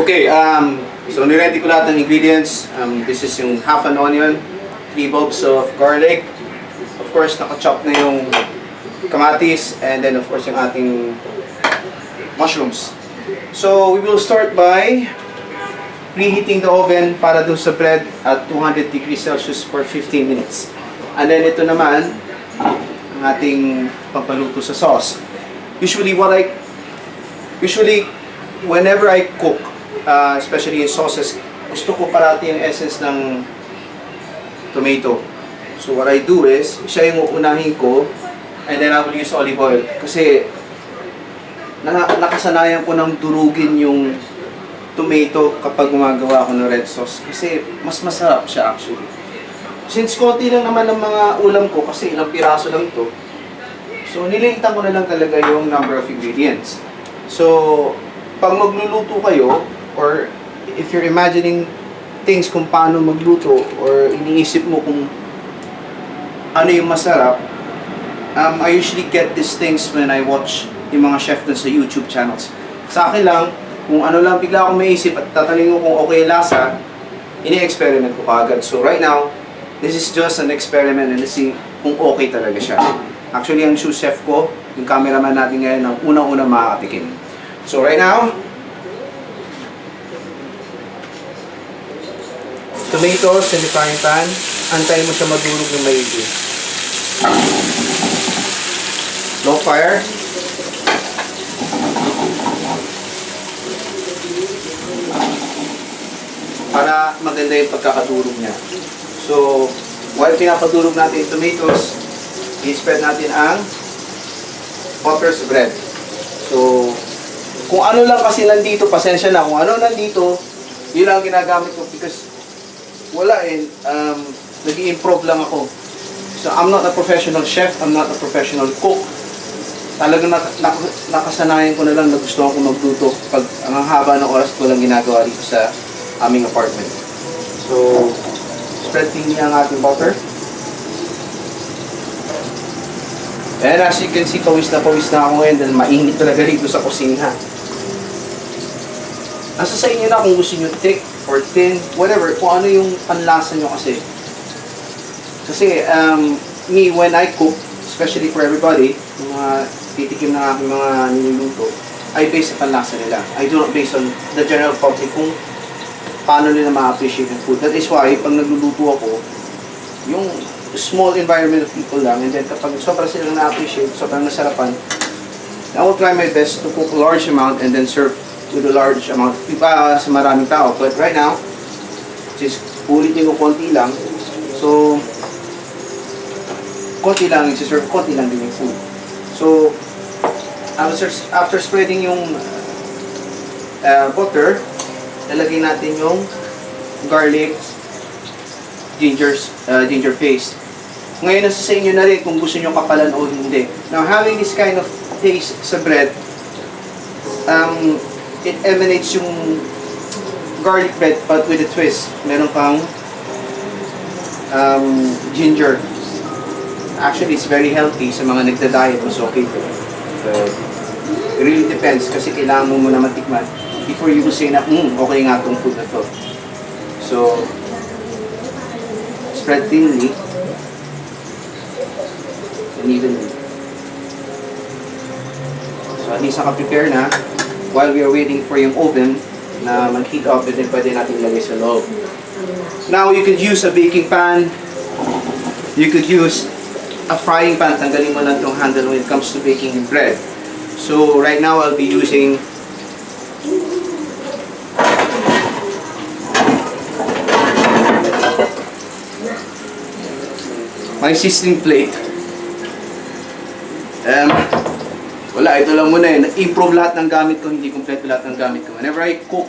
Okay, so niready ko lahat ng ingredients. This is yung half an onion, 3 bulbs of garlic. Of course, naka-chop na yung kamatis, and then of course yung ating mushrooms. So we will start by preheating the oven para doon sa bread at 200 degrees Celsius for 15 minutes. And then ito naman, ang ating pampaluto sa sauce. Usually, whenever I cook, especially in sauces, gusto ko parati yung essence ng tomato. So what I do is, siya yung uunahin ko, and then I will use olive oil. Kasi nakasanayan ko ng durugin yung tomato kapag gumagawa ako ng red sauce. Kasi mas masarap siya actually. Since konti lang naman ng mga ulam ko, kasi ilang piraso lang ito, so nililitan ko na lang talaga yung number of ingredients. So, pag magluluto kayo, or if you're imagining things kung paano magluto, or iniisip mo kung ano yung masarap, I usually get these things when I watch yung mga chef dun sa YouTube channels. Sa akin lang, kung ano lang bigla akong maisip at tatanungin ko kung okay lasa, ini-experiment ko kaagad. So right now, this is just an experiment and let's see kung okay talaga siya. Actually, ang sous chef ko, yung cameraman natin ngayon, ang unang-unang makakatikim. So right now, tomatoes in the frying pan, antayin mo siya madurog ng maigi. Low fire. Para maganda yung pagkakadurog niya. So, while pinapadurog natin yung tomatoes, i-spread natin ang butter sa bread. So, kung ano lang kasi nandito, pasensya na, kung ano nandito, yun lang ginagamit ko because wala nag-i-improve lang ako. So, I'm not a professional chef, I'm not a professional cook. Talagang nakasanayan ko na lang na gusto ko magluto pag ang haba ng oras ko lang ginagawa dito sa aming apartment. So, spread thinly ang ating butter. And as you can see, pawis na ako ngayon dahil mainit talaga dito sa kusina. Nasa sa inyo na kung gusto nyo thick or thin, whatever, kung ano yung panlasa nyo kasi. Kasi, me, when I cook, especially for everybody, mga titikim ng aking mga niluluto, I base sa panlasa nila. I do not base on the general public kung paano nila ma-appreciate yung food. That is why, pag nagluluto ako, yung small environment of people lang, and then kapag sobrang silang na-appreciate, sobrang nasarapan, I will try my best to cook a large amount and then serve with a large amount sa maraming tao. But right now, since ulitin ko konti lang, so, konti lang, isi-serve konti lang din yung food. So, after spreading yung butter, lalagay natin yung garlic, ginger paste. Ngayon, nasa sa inyo na rin kung gusto nyo kapalan o hindi. Now, having this kind of taste sa bread, it emanates yung garlic bread but with a twist. Meron kang ginger. Actually, it's very healthy sa mga nagda-diet. It's okay for it. So, it really depends kasi kailangan mo muna matikman before you will say na, okay nga itong food na to. So, spread thinly and evenly. So, at least naka-prepare na while we are waiting for yung oven na mag-heat up, and then pwede natin ilagay sa loob. Now, you could use a baking pan. You could use a frying pan. Tanggalin mo lang itong handle when it comes to baking yung bread. So, right now, I'll be using my sizzling plate. Wala, ito lang muna improve lahat ng gamit ko, hindi kompleto lahat ng gamit ko. Whenever I cook,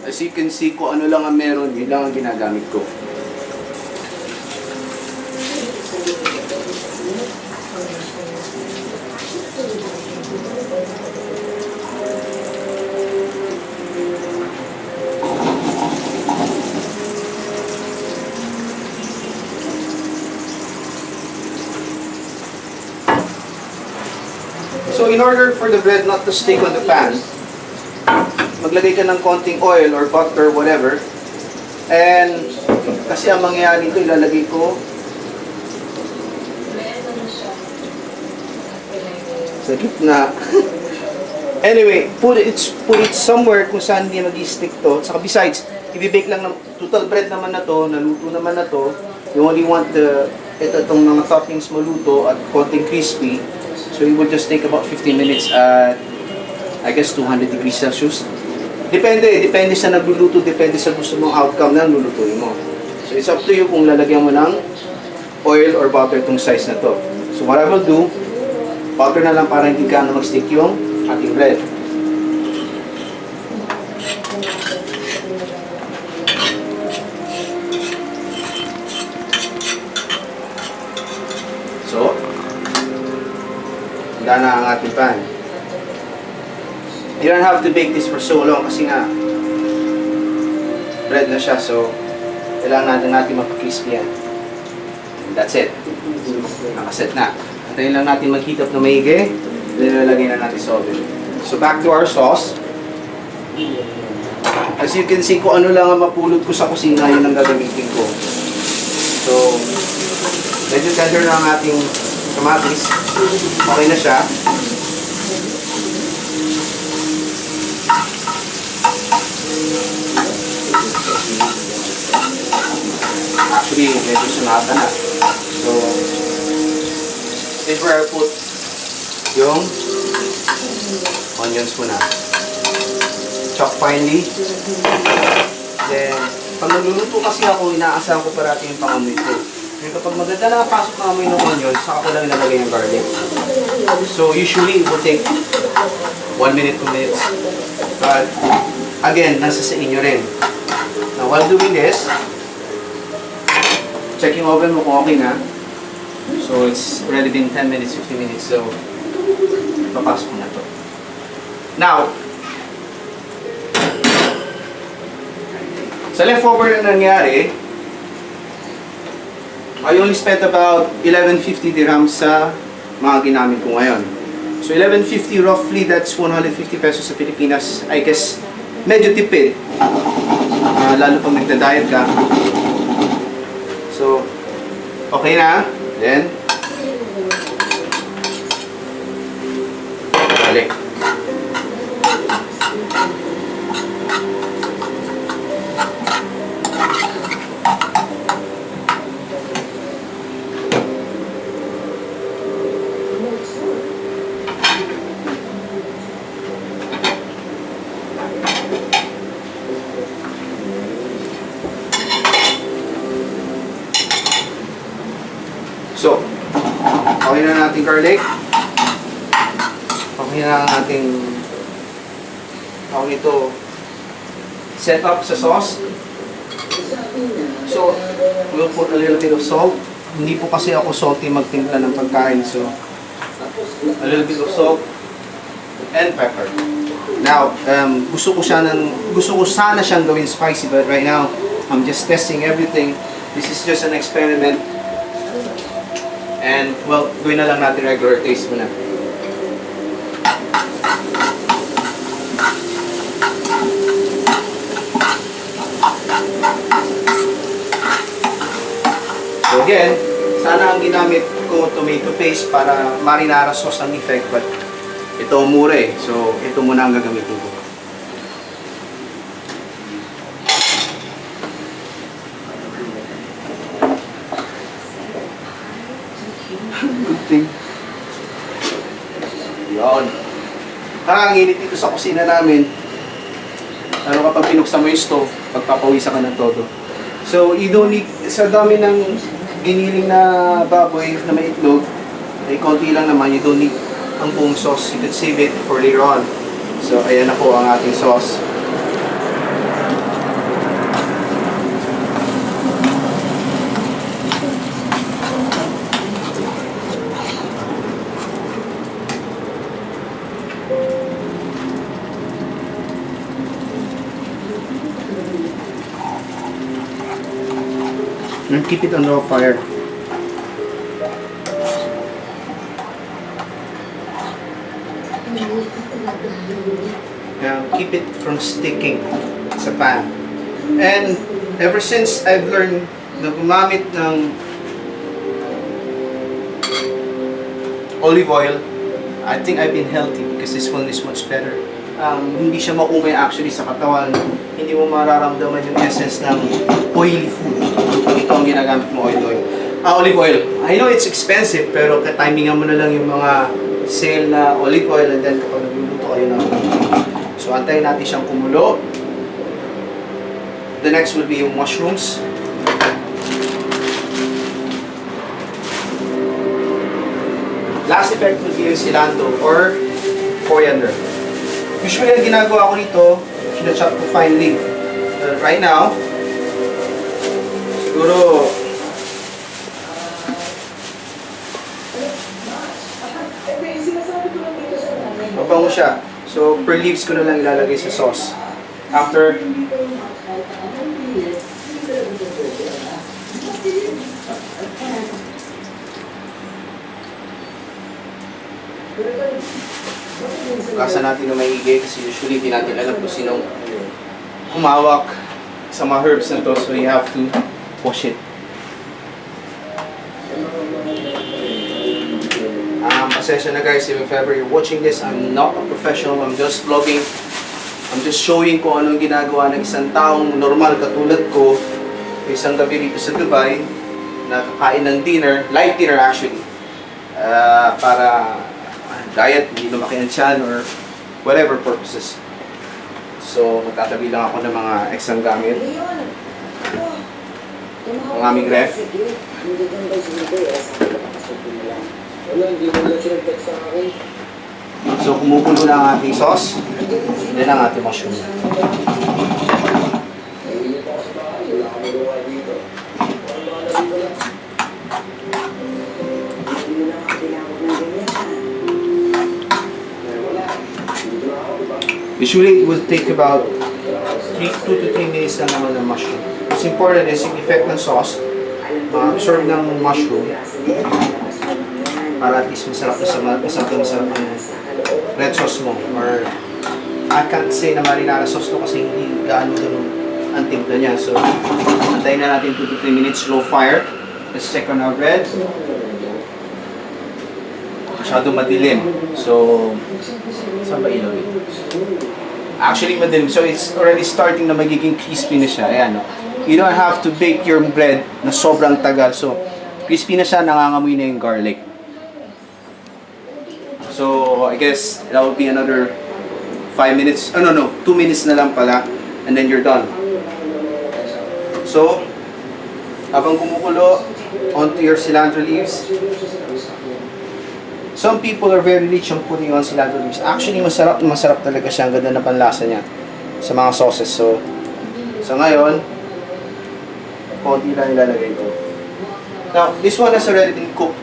as you can see kung ano lang ang meron, yun lang ang ginagamit ko. So in order for the bread not to stick on the pan, maglagay ka ng konting oil or butter, whatever. And kasi ang mangyayari ito, ilalagay ko sa gitna. Anyway, put it somewhere kung saan hindi mag-stick to. Saka besides, i-bake lang ng total bread naman na to, naluto naman na to. You only want itong mga toppings maluto at konting crispy. So it will just take about 15 minutes at I guess 200 degrees Celsius. Depende sa nagluluto, depende sa gusto mong outcome ng lulutuin mo. So it's up to you kung lalagyan mo ng oil or butter itong size na to. So what I will do, butter na lang para hindi ka na mag-stick yung ating bread. So, handa na ang ating pan. You don't have to bake this for so long kasi nga bread na siya, so kailangan natin mapakrispy yan. And that's it. Nakaset na. Antayin lang natin mag-heat up na maigi. Then lalagay na natin sa oven. So back to our sauce. As you can see, kung ano lang ang mapulot ko sa kusina, yun ang gagamitin ko. So, medyo tender na ang ating kamatis. Okay na siya. Actually, medyo sunata na. So, this is where I put yung onions muna. Chop finely. Then, pag nagluluto kasi ako, inaasahan ko parati yung pangamoy ko. Then kapag maganda na pasok ng amoy ng onions, saka ko lang nilagay yung garlic. So, usually, it will take 1 minute, 2 minutes. But, again, nasa sa inyo rin. Now, while doing this, check yung oven mo kung okay na. So, it's already been 10 minutes, 15 minutes. So, papasok ko na to. Now, sa leftover na nangyari, I only spent about 1150 dirhams sa mga ginamit ko ngayon. So, 1150 roughly, that's 150 pesos sa Pilipinas. I guess, medyo tipid. Lalo pag nagda-diet ka. So, okay na. Then, balik. So, okay na natin garlic. Okay na ang ating ito set up sa sauce. So, we'll put a little bit of salt. Hindi po kasi ako salty magtimpla ng pagkain. So, a little bit of salt and pepper. Now, gusto ko sana siyang gawin spicy, but right now, I'm just testing everything. This is just an experiment. And, well, gawin na lang natin regular taste muna. So again, sana ang ginamit ko tomato paste para marinara sauce ang effect, but ito mura eh. So, ito muna ang gagamitin ko. Good thing. Yun. Ang init dito sa kusina namin. Ano kapag pinuksan mo yung stove, pagpapawisan ka ng todo. So, you don't need, sa dami ng giniling na baboy na may itlog, ay konti lang naman, you don't need ang buong sauce. You could save it for later on. So, ayan na po ang ating sauce. And keep it on low fire. Keep it from sticking sa pan. And ever since I've learned na gumamit ng olive oil, I think I've been healthy because this one is much better. Hindi siya maumay actually sa katawan. Hindi mo mararamdaman yung essence ng oily food. Ito ang ginagamit mo, olive oil. I know it's expensive, pero katimingan mo na lang yung mga sale na olive oil, and then kapag nagluluto kayo na. So antayin natin siyang kumulo. The next will be yung mushrooms. Last effect will be yung cilantro or coriander. Usually, ang ginagawa ko nito, sinachop ko finely. Right now, siguro, mabango siya. So, per leaves ko na lang ilalagay sa sauce. After, bukasan natin na maigi kasi usually hindi natin alam kung sinong humawak sa mga herbs na to, so you have to wash it. Pasensya na guys if ever you're watching this, I'm not a professional, I'm just vlogging. I'm just showing kung anong ginagawa ng isang taong normal katulad ko isang gabi rito sa Dubai na kakain ng dinner, light dinner actually, para diet, hindi lumaki ang tiyan or whatever purposes. So, magtatabi lang ako ng mga extra gamit. Ang aming ref. So, kumukulo na ang ating sauce. Then ang ating mushroom. Usually, it will take about 2 to 3 minutes lang naman ng mushroom. What's important is yung effect ng sauce, ma-absorb ng mushroom, para at least masarap ng red sauce mo. Or, I can't say na marinara sauce to kasi hindi gaano ganun ang timpla niya. So, antayin na natin 2 to 3 minutes, slow fire. Let's check on our bread. Masyado madilim. So, saan ba ilaw ito? Actually madilim. So it's already starting na magiging crispy na siya. Ayan, no? You don't have to bake your bread na sobrang tagal. So, crispy na siya, nangangamoy na yung garlic. So, I guess that will be another 5 minutes. Oh, no. 2 minutes na lang pala. And then you're done. So, habang kumukulo, onto your cilantro leaves. Some people are very rich on putting on cilantro leaves. Actually, masarap talaga siya. Ang ganda na panlasa niya sa mga sauces. So, ngayon, konti lang ilalagay ko. Now, this one has already been cooked.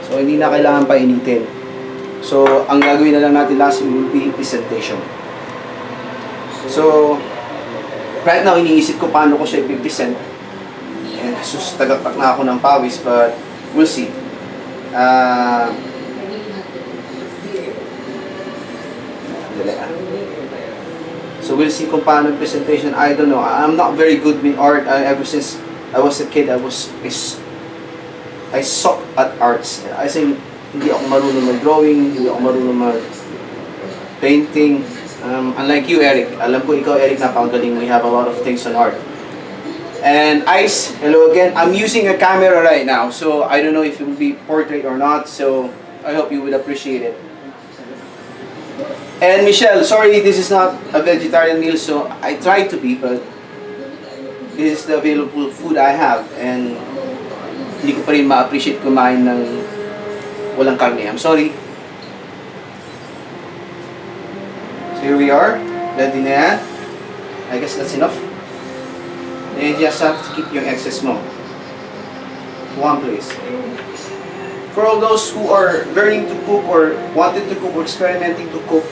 So, hindi na kailangan pa initin. So, ang gagawin na lang natin last will be presentation. So, right now, iniisip ko paano ko siya i-present. And sus, tagaktak na ako ng pawis, but we'll see. So we'll see kung paano yung presentation. I don't know. I'm not very good with art. Ever since I was a kid, I suck at arts. I think hindi ako marunong mag-drawing, hindi ako marunong mag-painting. Unlike you, Eric. Alam ko ikaw, Eric, napakagaling. We have a lot of things on art. And Ice, hello again. I'm using a camera right now, so I don't know if it will be portrait or not. So I hope you would appreciate it. And Michelle, sorry, this is not a vegetarian meal, so I try to be, but this is the available food I have, and hindi ko pa rin ma-appreciate kumain ng walang karne. I'm sorry. So here we are. Ready na yan. I guess that's enough. Then you just have to keep yung excess mo. One place. For all those who are learning to cook or wanted to cook or experimenting to cook,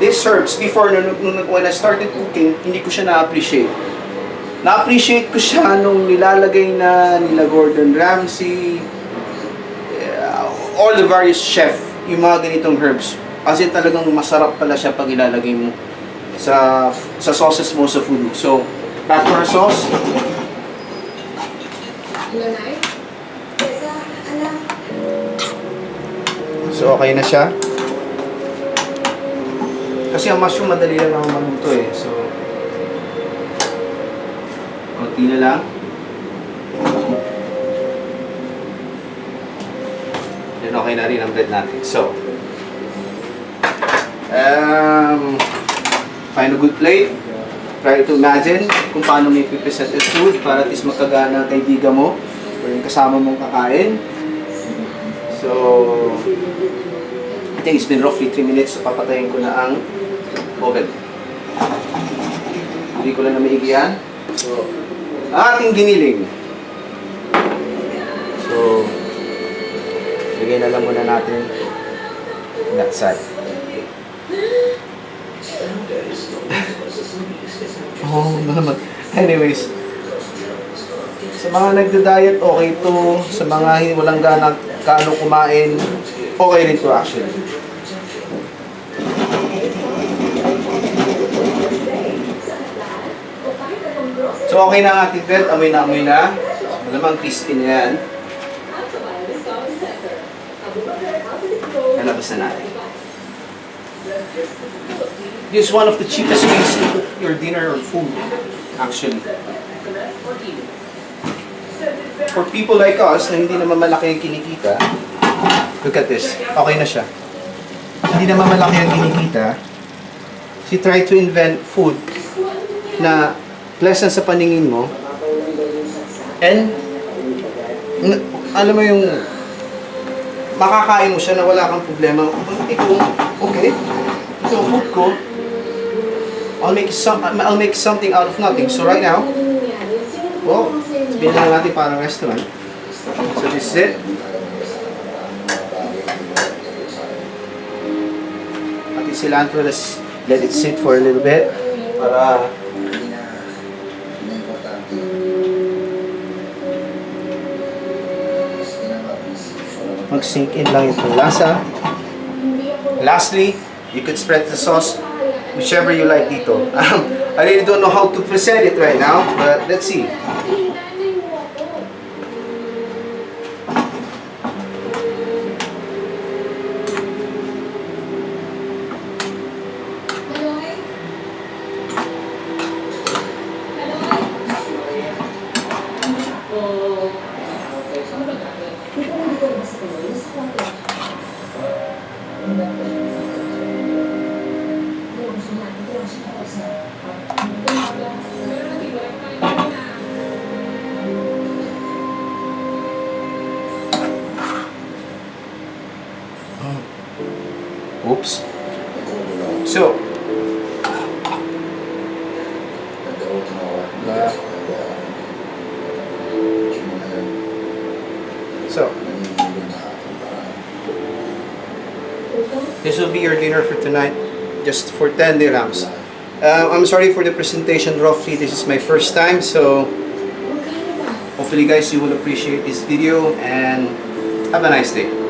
these herbs, before, when I started cooking, hindi ko siya na-appreciate. Na-appreciate ko siya nung nilalagay na nila Gordon Ramsay, all the various chef, yung mga ganitong herbs. Kasi talagang masarap pala siya pag ilalagay mo sa sauces mo sa food. So, back to our sauce. So, okay na siya. Kasi ang mushroom madali lang naman maluto eh. So, konti na lang. Then okay na rin ang bread natin. So, find a good plate. Try to imagine kung paano may pipresent yung food para at least magkagana ang kaibigan mo o yung kasama mong kakain. So, I think it's been roughly 3 minutes. So, papatayin ko na ang oven. Hindi ko lang na maigihan. So, ating giniling. So, lagay na lang muna natin that side. Oh, naman. Anyways, sa mga nagda-diet, okay to. Sa mga walang gana kaano kumain, okay rin to actually. So okay na ang ating bread, amoy na. Malamang crispy na yan. Nalabas na natin. This is one of the cheapest ways to cook your dinner or food, actually. For people like us na hindi naman malaki ang kinikita, look at this. Okay na siya. Hindi naman malaki ang kinikita. She tried to invent food na pleasant sa paningin mo. And, alam mo yung makakain mo siya na wala kang problema. Okay, ito yung food ko. I'll make something out of nothing. So right now, well, sabihin lang natin parang restaurant. So this is it. At yung cilantro, let's let it sit for a little bit. Para mag-sink in lang yung lasa. Lastly, you could spread the sauce whichever you like dito. I really don't know how to present it right now, but let's see. Oops. So, this will be your dinner for tonight, just for 10 dirhams. I'm sorry for the presentation, roughly this is my first time, so hopefully guys you will appreciate this video and have a nice day.